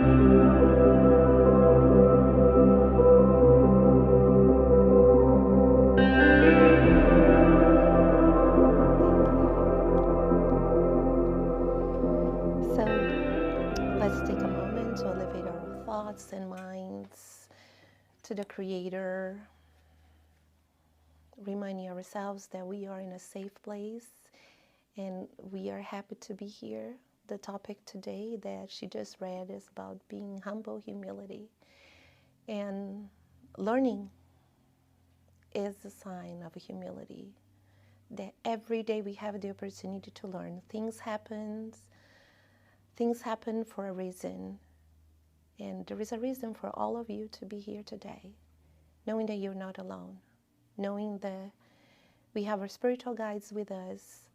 So let's take a moment to elevate our thoughts and minds to the Creator, reminding ourselves that we are in a safe place and we are happy to be here. The topic today that she just read is about being humble, humility, and learning is a sign of humility. That every day we have the opportunity to learn. Things happen for a reason. And there is a reason for all of you to be here today, knowing that you're not alone, knowing that we have our spiritual guides with us,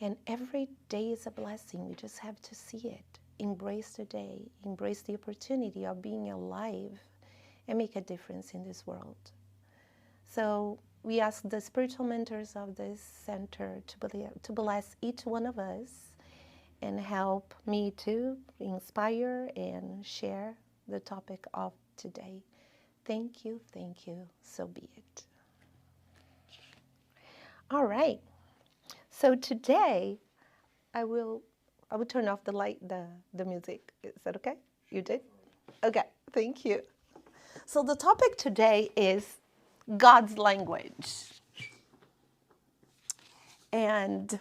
and every day is a blessing. We just have to see it, embrace the day, embrace the opportunity of being alive and make a difference in this world. So we ask the spiritual mentors of this center to bless each one of us and help me to inspire and share the topic of today. Thank you, so be it. All right, so today I will turn off the light, the music. Is that okay? You did? Okay, thank you. So the topic today is God's language. And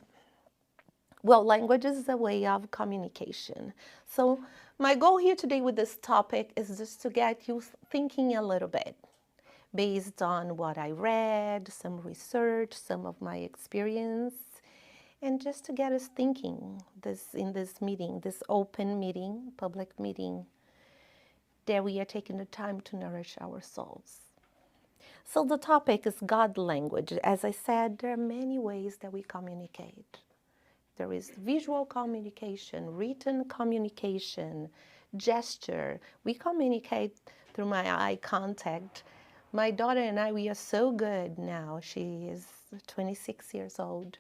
well, language is a way of communication. So my goal here today with this topic is just to get you thinking a little bit based on what I read, some research, some of my experience, and just to get us thinking in this meeting, this open meeting, public meeting, that we are taking the time to nourish our souls. So the topic is God language. As I said, there are many ways that we communicate. There is visual communication, written communication, gesture. We communicate through my eye contact. My daughter and I, we are so good now. She is 26 years old.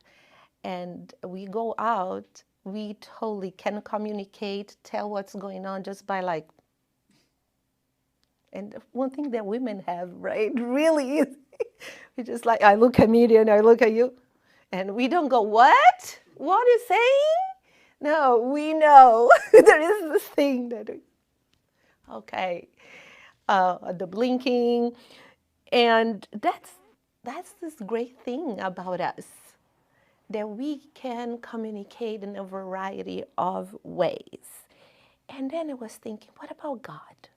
And we go out, we totally can communicate, tell what's going on just by like. And one thing that women have, right, really is, we just like, I look at me and I look at you. And we don't go, what? What is saying? No, we know. There is this thing that, okay, the blinking. And that's this great thing about us, that we can communicate in a variety of ways. And then I was thinking, what about God?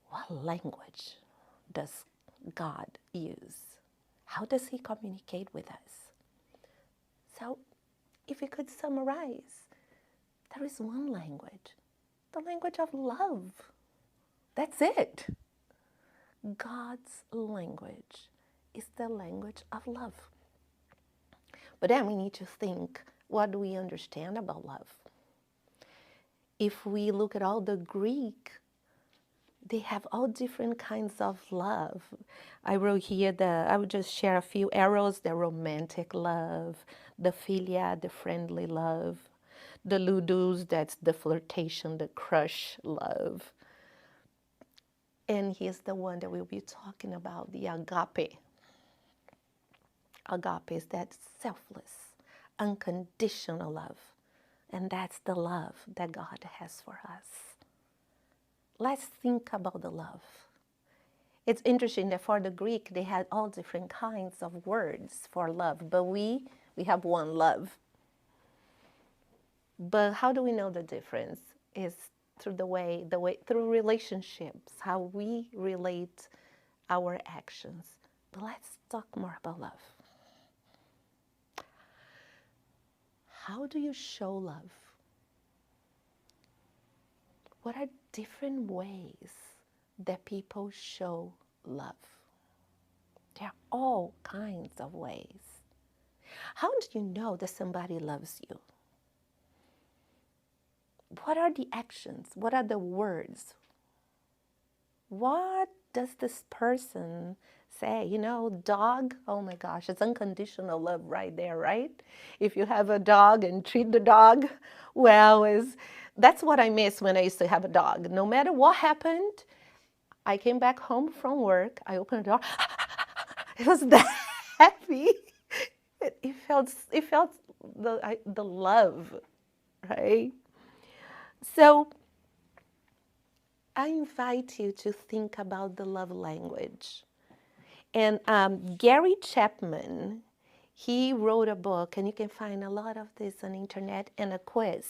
What language does God use? How does he communicate with us? So if we could summarize, there is one language, the language of love. That's it. God's language is the language of love. But then we need to think, what do we understand about love? If we look at all the Greek, they have all different kinds of love. I wrote here I would just share a few arrows: the romantic love, the philia, the friendly love, the ludus, that's the flirtation, the crush love. And here's the one that we'll be talking about, the agape. Agape is that selfless, unconditional love. And that's the love that God has for us. Let's think about the love. It's interesting that for the Greek, they had all different kinds of words for love, but we have one love. But how do we know the difference? Is through through relationships, how we relate our actions. But let's talk more about love. How do you show love? What are different ways that people show love? There are all kinds of ways. How do you know that somebody loves you? What are the actions? What are the words? What does this person say? You know, dog, oh my gosh, it's unconditional love right there, right? If you have a dog and treat the dog well, That's what I miss when I used to have a dog. No matter what happened, I came back home from work, I opened the door, it was that happy. It felt the love, right? So I invite you to think about the love language. And Gary Chapman, he wrote a book, and you can find a lot of this on the internet, and a quiz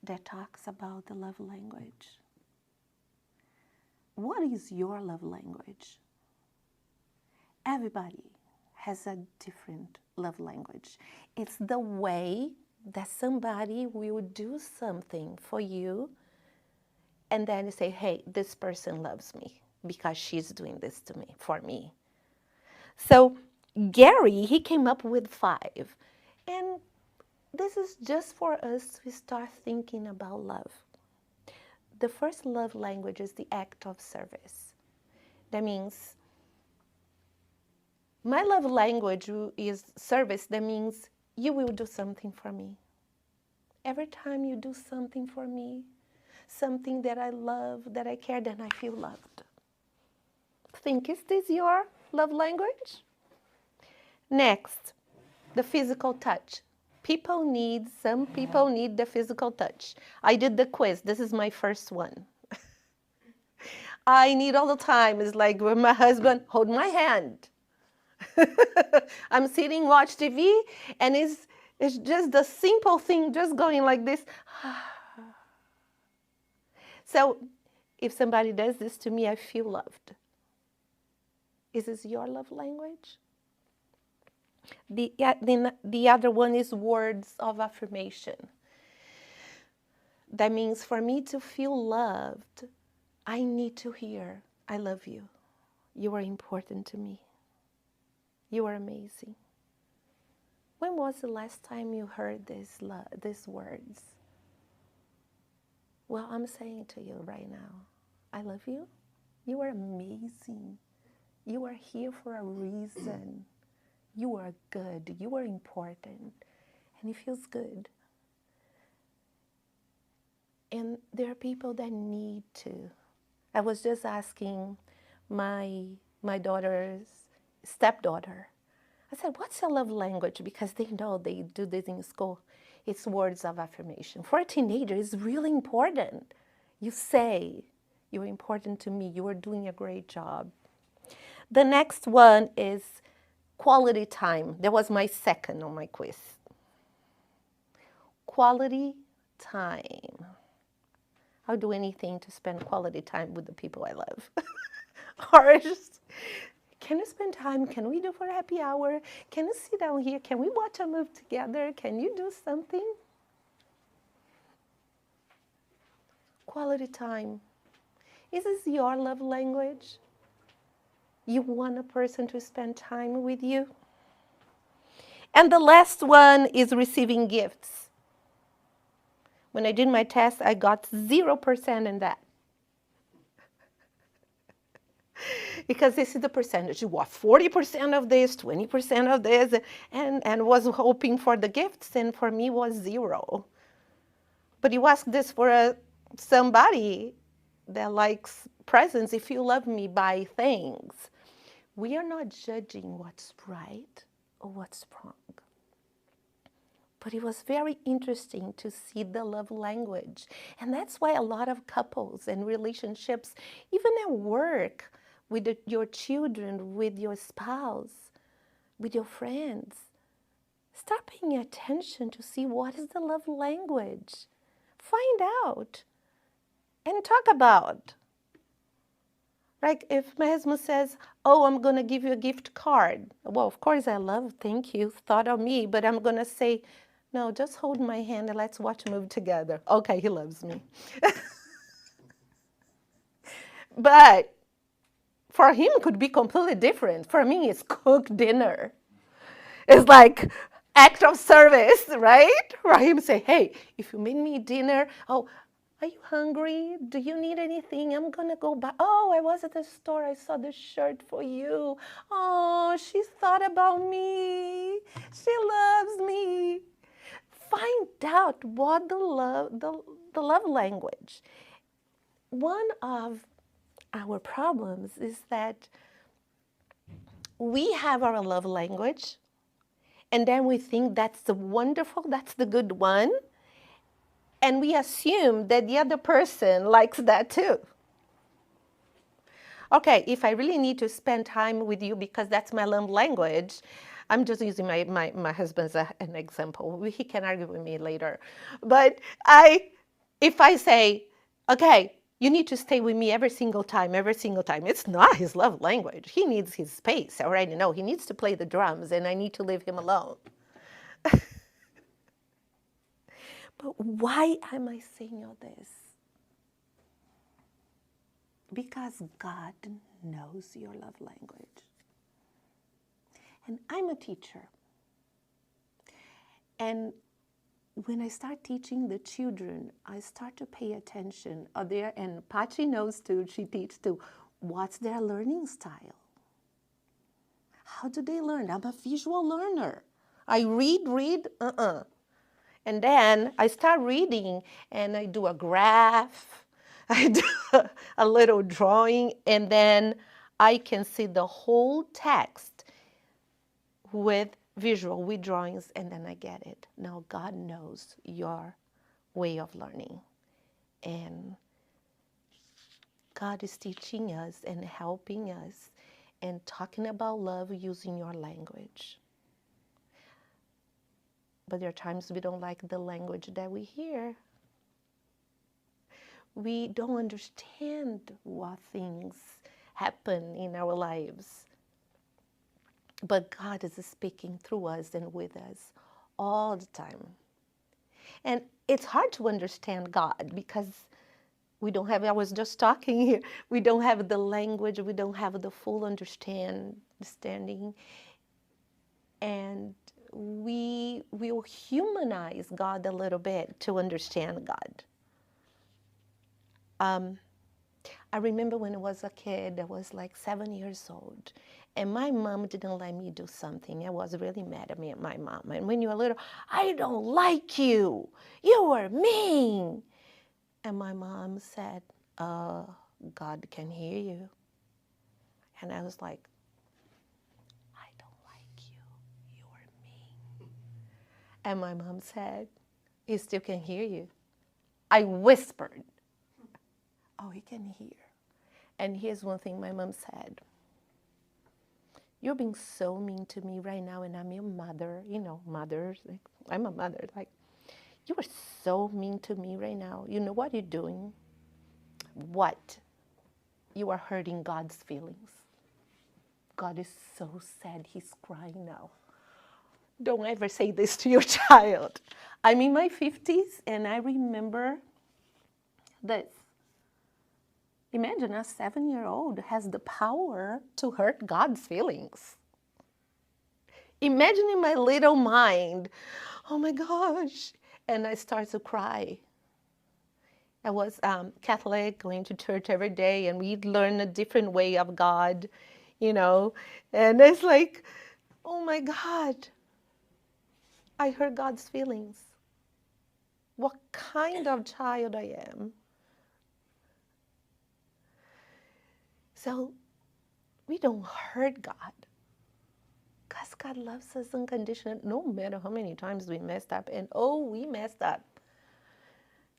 that talks about the love language. What is your love language? Everybody has a different love language. It's the way that somebody will do something for you, and then you say, hey, this person loves me because she's doing this to me, for me. So Gary, he came up with 5. And this is just for us to start thinking about love. The first love language is the act of service. That means my love language is service. That means you will do something for me. Every time you do something for me, something that I love, that I care, then I feel loved. Think, is this your love language? Next, the physical touch. Some people need the physical touch. I did the quiz. This is my first one. I need all the time. It's like when my husband hold my hand. I'm sitting, watch TV, and it's just the simple thing, just going like this. So if somebody does this to me, I feel loved. Is this your love language? The other one is words of affirmation. That means for me to feel loved, I need to hear, I love you. You are important to me. You are amazing. When was the last time you heard these words? Well, I'm saying to you right now, I love you. You are amazing. You are here for a reason. You are good. You are important. And it feels good. And there are people that need to. I was just asking my daughter's stepdaughter. I said, what's your love language? Because they know they do this in school. It's words of affirmation. For a teenager, it's really important. You say, you're important to me. You are doing a great job. The next one is quality time. That was my second on my quiz. Quality time. I'll do anything to spend quality time with the people I love. Or just, can you spend time? Can we do for a happy hour? Can you sit down here? Can we watch a movie together? Can you do something? Quality time. Is this your love language? You want a person to spend time with you? And the last one is receiving gifts. When I did my test, I got 0% in that. Because this is the percentage. You want 40% of this, 20% of this, and was hoping for the gifts, and for me was 0. But you ask this for somebody that likes presents. If you love me, buy things. We are not judging what's right or what's wrong. But it was very interesting to see the love language. And that's why a lot of couples and relationships, even at work, with your children, with your spouse, with your friends, start paying attention to see what is the love language. Find out and talk about. Like if my husband says, oh, I'm going to give you a gift card. Well, of course I love, thank you, thought of me, but I'm going to say, no, just hold my hand and let's watch a movie together. Okay, he loves me. But for him, it could be completely different. For me, it's cook dinner. It's like act of service, right? For him, say, hey, if you made me dinner, oh, are you hungry? Do you need anything? I'm going to go buy. Oh, I was at the store. I saw this shirt for you. Oh, she thought about me. She loves me. find out what the love language. One of our problems is that we have our love language, and then we think that's the wonderful, that's the good one, and we assume that the other person likes that too. Okay, if I really need to spend time with you because that's my love language, I'm just using my husband as an example. He can argue with me later. But if I say, okay, you need to stay with me every single time, it's not his love language. He needs his space. I already know. He needs to play the drums and I need to leave him alone. But why am I saying all this? Because God knows your love language. And I'm a teacher. And when I start teaching the children, I start to pay attention. And Pachi knows too, she teaches too, what's their learning style? How do they learn? I'm a visual learner. I read, And then I start reading and I do a graph, I do a little drawing, and then I can see the whole text with visual, with drawings, and then I get it. Now God knows your way of learning. And God is teaching us and helping us and talking about love using your language. But there are times we don't like the language that we hear. We don't understand what things happen in our lives. But God is speaking through us and with us all the time. And it's hard to understand God because we don't have, I was just talking here, we don't have the language, we don't have the full understanding. And we will humanize God a little bit to understand God. I remember when I was a kid, I was like 7 years old, and my mom didn't let me do something. I was really mad at me, at my mom. And when you're little, I don't like you. You were mean. And my mom said, God can hear you. And I was like, I don't like you. You are mean. And my mom said, he still can hear you. I whispered, oh, he can hear. And here's one thing my mom said. You're being so mean to me right now, and I'm your mother. You know, mothers, like, I'm a mother. Like, you are so mean to me right now. You know what you're doing? What? You are hurting God's feelings. God is so sad. He's crying now. Don't ever say this to your child. I'm in my 50s, and I remember this. Imagine a 7-year-old has the power to hurt God's feelings. Imagine in my little mind, oh my gosh, and I start to cry. I was Catholic, going to church every day, and we'd learn a different way of God, you know, and it's like, oh my God, I hurt God's feelings. What kind of child I am. So we don't hurt God. Because God loves us unconditionally, no matter how many times we messed up. And oh, we messed up.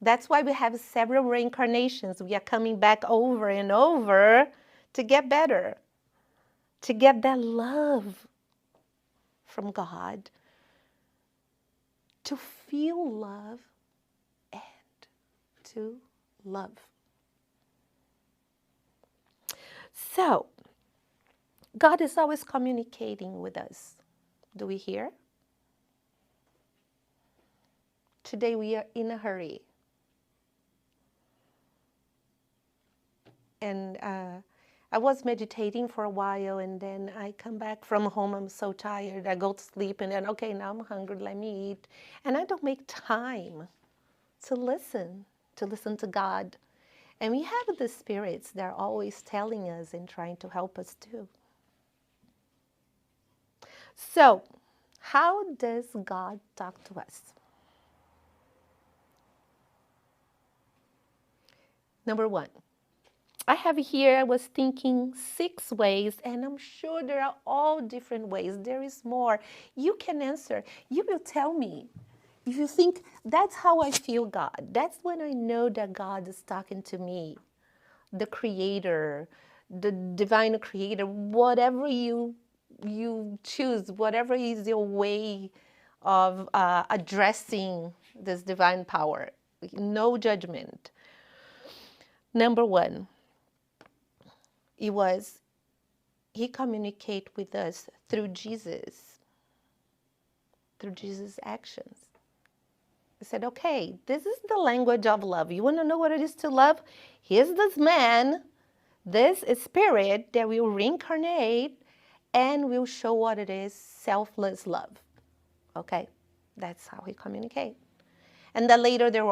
That's why we have several reincarnations. We are coming back over and over to get better, to get that love from God, to feel love and to love. So, God is always communicating with us. Do we hear? Today we are in a hurry. And I was meditating for a while, and then I come back from home, I'm so tired, I go to sleep, and then, okay, now I'm hungry, let me eat. And I don't make time to listen to God. And we have the spirits that are always telling us and trying to help us too. So, how does God talk to us? Number one, I have here, I was thinking 6 ways, and I'm sure there are all different ways. There is more. You can answer. You will tell me. If you think, that's how I feel God, that's when I know that God is talking to me, the creator, the divine creator, whatever you choose, whatever is your way of addressing this divine power. No judgment. Number one, he communicated with us through Jesus actions. He said, okay, this is the language of love. You want to know what it is to love? Here's this man, this spirit that will reincarnate and will show what it is, selfless love. Okay, that's how he communicates. And then later there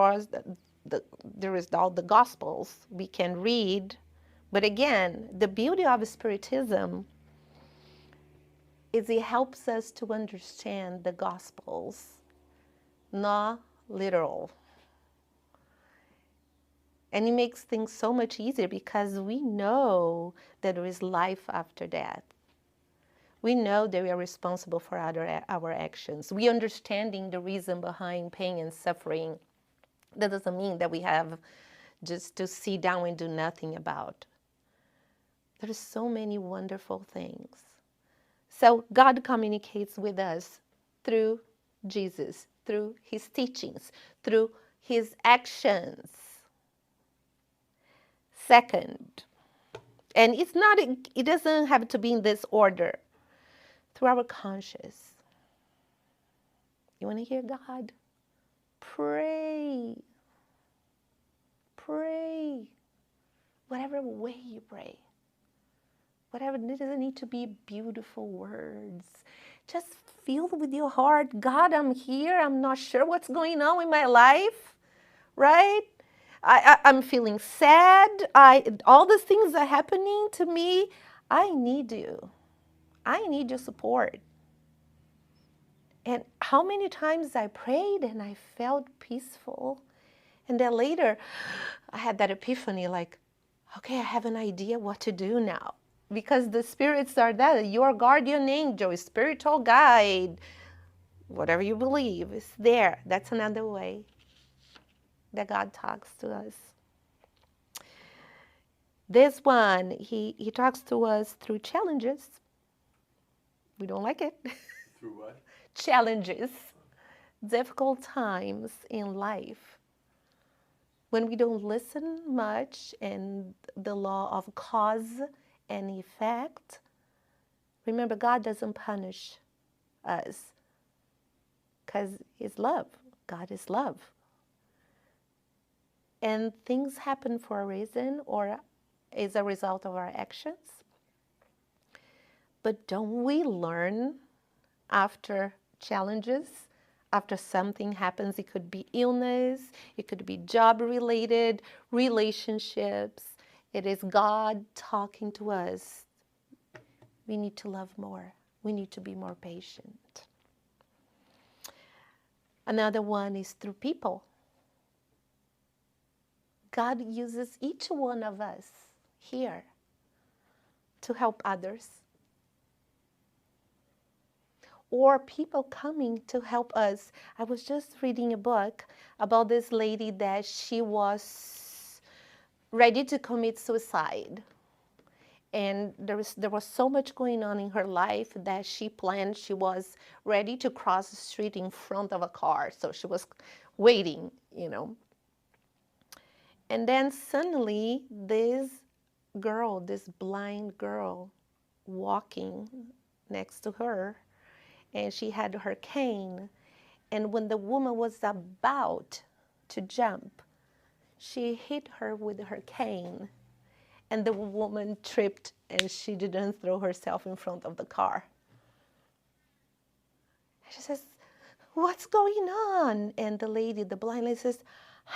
is all the Gospels we can read. But again, the beauty of Spiritism is it helps us to understand the Gospels, not literal. And it makes things so much easier because we know that there is life after death. We know that we are responsible for our actions. We understanding the reason behind pain and suffering. That doesn't mean that we have just to sit down and do nothing about. There are so many wonderful things. So God communicates with us through Jesus, through his teachings, through his actions. Second, and it doesn't have to be in this order, through our conscience. You want to hear God? Pray. Pray. Whatever way you pray. Whatever, it doesn't need to be beautiful words. Just feel with your heart, God, I'm here. I'm not sure what's going on in my life, right? I'm feeling sad. All these things are happening to me. I need you. I need your support. And how many times I prayed and I felt peaceful. And then later, I had that epiphany like, okay, I have an idea what to do now. Because the spirits are there, your guardian angel, spiritual guide, whatever you believe is there. That's another way that God talks to us. This one, he talks to us through challenges. We don't like it. Through what? Challenges, difficult times in life. When we don't listen much and the law of cause and effect, remember God doesn't punish us because he's love. God is love. And things happen for a reason or is a result of our actions. But don't we learn after challenges, after something happens? It could be illness, it could be job-related, relationships. It is God talking to us. We need to love more. We need to be more patient. Another one is through people. God uses each one of us here to help others. Or people coming to help us. I was just reading a book about this lady that she was ready to commit suicide. And there was so much going on in her life that she planned, she was ready to cross the street in front of a car. So she was waiting, And then suddenly this girl, this blind girl, walking next to her, and she had her cane. And when the woman was about to jump, she hit her with her cane. And the woman tripped and she didn't throw herself in front of the car. She says, what's going on? And the lady, the blind lady says,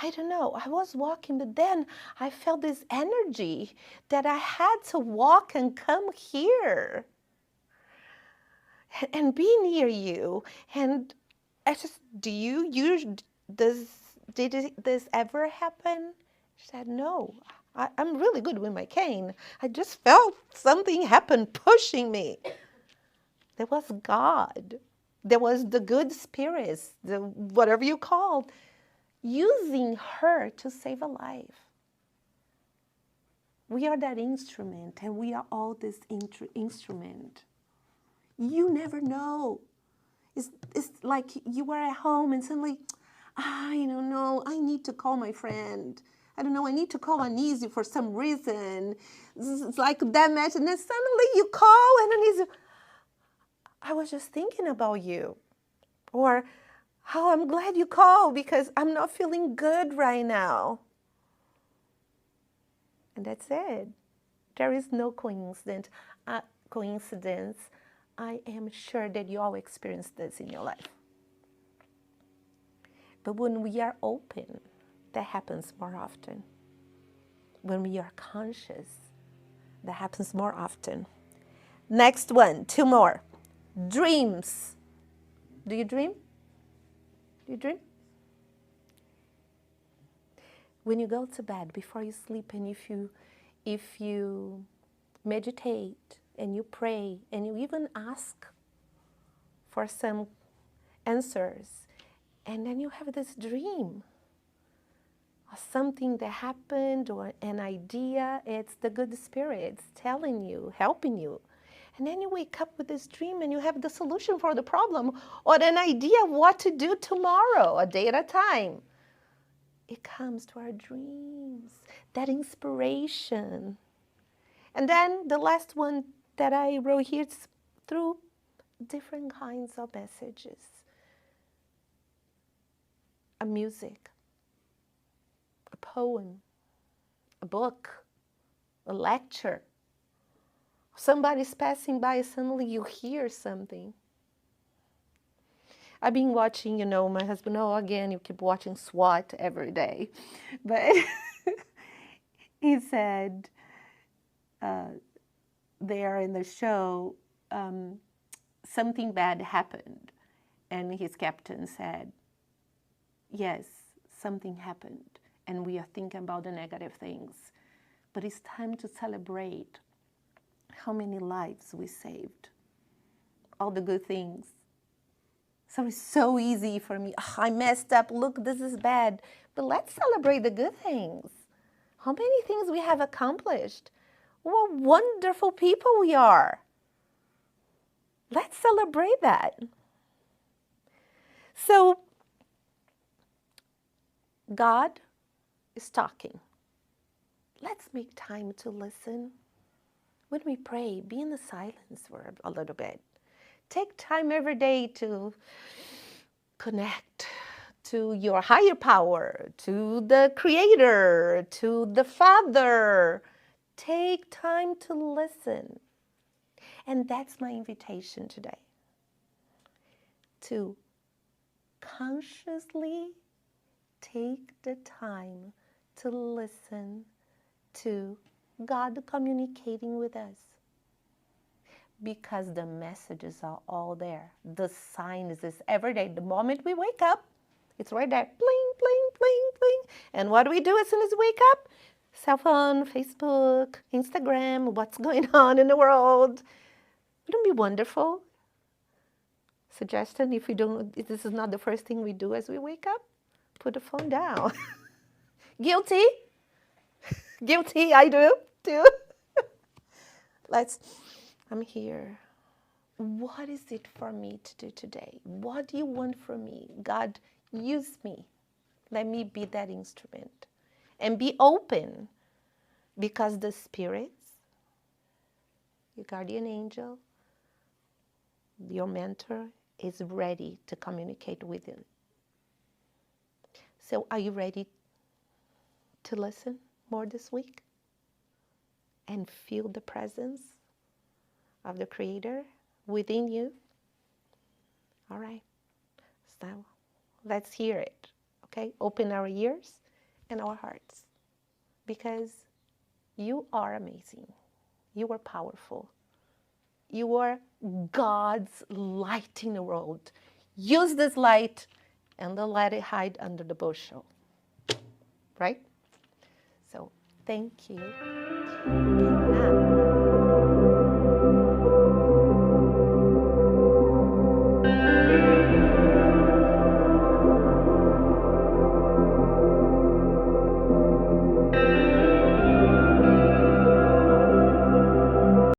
I don't know. I was walking, but then I felt this energy that I had to walk and come here and be near you. And I just, did this ever happen? She said, no, I'm really good with my cane. I just felt something happen pushing me. There was God. There was the good spirits, the whatever you called, using her to save a life. We are that instrument, and we are all this instrument. You never know. It's like you were at home and suddenly, I don't know, I need to call my friend. I don't know, I need to call Anisi for some reason. It's like that match, and then suddenly you call and Anisi, I was just thinking about you. Or, oh, I'm glad you called because I'm not feeling good right now. And that's it. There is no coincidence. I am sure that you all experienced this in your life. But when we are open, that happens more often. When we are conscious, that happens more often. Next one, 2 more. Dreams. Do you dream? Do you dream? When you go to bed, before you sleep, and if you meditate and you pray and you even ask for some answers, and then you have this dream or something that happened or an idea, it's the good spirits telling you, helping you. And then you wake up with this dream and you have the solution for the problem or an idea of what to do tomorrow, a day at a time. It comes to our dreams, that inspiration. And then the last one that I wrote here is through different kinds of messages. A music, a poem, a book, a lecture. Somebody's passing by, suddenly you hear something. I've been watching, my husband, again, you keep watching SWAT every day. But he said there in the show, something bad happened. And his captain said, yes, something happened. And we are thinking about the negative things. But it's time to celebrate how many lives we saved. All the good things. So it's so easy for me. Oh, I messed up. Look, this is bad. But let's celebrate the good things. How many things we have accomplished. What wonderful people we are. Let's celebrate that. So, God is talking. Let's make time to listen. When we pray, be in the silence for a little bit. Take time every day to connect to your higher power, to the Creator, to the Father. Take time to listen. And that's my invitation today. To consciously take the time to listen to God communicating with us. Because the messages are all there. The signs is every day. The moment we wake up, it's right there. Bling, bling, bling, bling. And what do we do as soon as we wake up? Cell phone, Facebook, Instagram, what's going on in the world. Wouldn't it be wonderful? Suggestion, if this is not the first thing we do as we wake up, put the phone down. Guilty? Guilty, I do too. I'm here. What is it for me to do today? What do you want from me? God, use me. Let me be that instrument. And be open, because the spirits, your guardian angel, your mentor, is ready to communicate with you. So are you ready to listen more this week? And feel the presence of the Creator within you? All right. So let's hear it. Okay? Open our ears and our hearts. Because you are amazing. You are powerful. You are God's light in the world. Use this light and don't let it hide under the bushel. Right? So thank you. Good night.